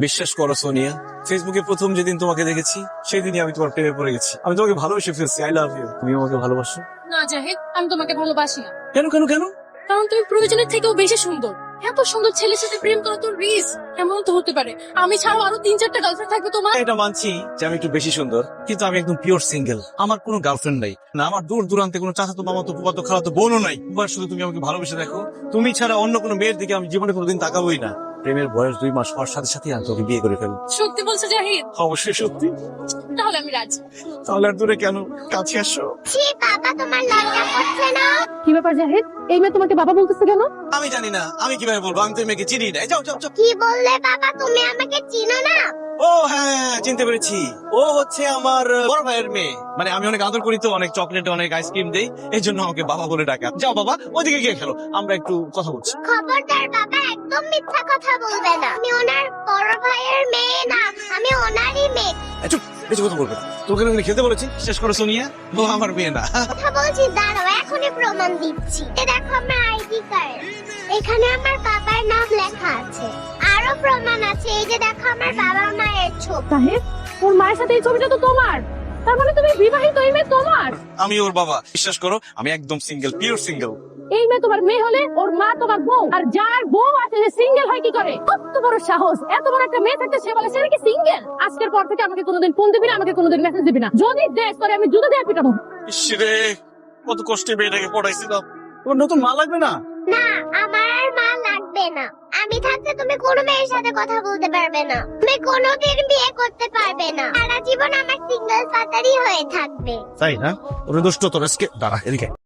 বিশ্বাস করো সোনিয়া, ফেসবুকে প্রথম যেদিন তোমাকে দেখেছি সেদিনই আমি তোমার প্রেমে পড়ে গেছি। আমি তোমাকে ভালোবেসে ফেলছি। I love you. তুমি আমাকে ভালোবাসো? না জাহিদ, আমি তোমাকে ভালোবাসি না। কেন কেন কেন? কারণ তুমি প্রয়োজনের থেকেও বেশি সুন্দর। এত সুন্দর ছেলের সাথে প্রেম করা তোর রিস্ক। এমন তো হতে পারে আমি ছাড়াও আরো 3-4টা গার্লফ্রেন্ড থাকবে তোমার। এটা মানছি যে আমি একটু বেশি সুন্দর, কিন্তু আমি একদম পিওর সিঙ্গেল। আমার কোনো গার্লফ্রেন্ড নাই, না আমার দূর দূরান্তে কোনো চাচাতো মামাতো ফুফাতো খালাতো বোনও নাই। এবার শুধু তুমি আমাকে ভালোবেসে দেখো। তুমি ছাড়া অন্য কোনো মেয়ের দিকে আমি জীবনে কোনোদিন তাকাবোই না। প্রেমের বয়স 2 মাস হওয়ার সাথে সাথে আমি তোকে বিয়ে করে ফেলবো। সত্যি বলছো জাহিদ? অবশ্যই সত্যি। তাহলে আমি রাজি। তাহলে আর দূরে কেন, কাছে আসো। ছি বাবা, তোমার লজ্জা করছে না? কি ব্যাপার জাহিদ, এই মেয়ে তোমাকে বাবা বলতেছে কেন? আমি জানি না, আমি কিভাবে বলবো? আমি তো এই মেয়েকে চিনি না। যাও যাও যাও। কি বললে বাবা? তুমি আমাকে চিনো না? ও হ্যাঁ, চিনতে পেরেছি। ও হচ্ছে আমার বড় ভাইয়ের মেয়ে। মানে আমি অনেক আদর করি তো, অনেক চকলেট অনেক আইসক্রিম দেই, এই জন্য আমাকে বাবা বলে ডাকা। যাও বাবা, ওইদিকে গিয়ে খেলো, আমরা একটু কথা বলছি। খবরদার বাবা, একদম মিথ্যা কথা বলবে না। আমি ওনার বড় ভাইয়ের মেয়ে না, আমি ওনারই মেয়ে। চুপ, বেশি কথা বলবে না। তোকে আমি খেলতে বলেছি, শেষ করে সোনিয়া। ও আমার মেয়ে না। কথা বলছি, দাঁড়াও এখনই প্রমাণ দিচ্ছি। এ দেখো আমার আইডি কার্ড, এখানে আমার বাবার নাম লেখা আছে। আরো প্রমাণ আছে, এই যে দেখো আমার বাবা মায়ের ছবি। জাহিদ, ওর মায়ের সাথে এই ছবিটা তো তোমার। তার মানে তুমি বিবাহিত, এই মেয়ে তোমার। আমি ওর বাবা, বিশ্বাস করো আমি একদম সিঙ্গেল, পিওর সিঙ্গেল। এই মেয়ে তোমার মেয়ে হলে ওর মা তোমার বউ, আর যার বউ আছে সে সিঙ্গেল হয় কি করে? কত বড় সাহস! এত বড় একটা মেয়ে থাকতে সে বলে সে নাকি সিঙ্গেল। আজকের পর থেকে আমাকে কোনোদিন ফোন দিবি না, আমাকে কোনোদিন মেসেজ দিবি না। যদি দেশ করে আমি জুতো দিয়ে পিটাবো। ইসরে, কত কষ্টে মেয়েটাকে পড়াইছিলাম। তোমার নতুন মা লাগবে না? না, আমার আর মা লাগবে না। আমি থাকতে তুমি কোনো মেয়ের সাথে কথা বলতে পারবে না, তুমি কোনোদিন বিয়ে করতে পারবে না। সারা জীবন আমার সিঙ্গেল ফাদারই হয়ে থাকবে। তাই না? ওরে দুষ্ট তোর, দাঁড়া এদিকে।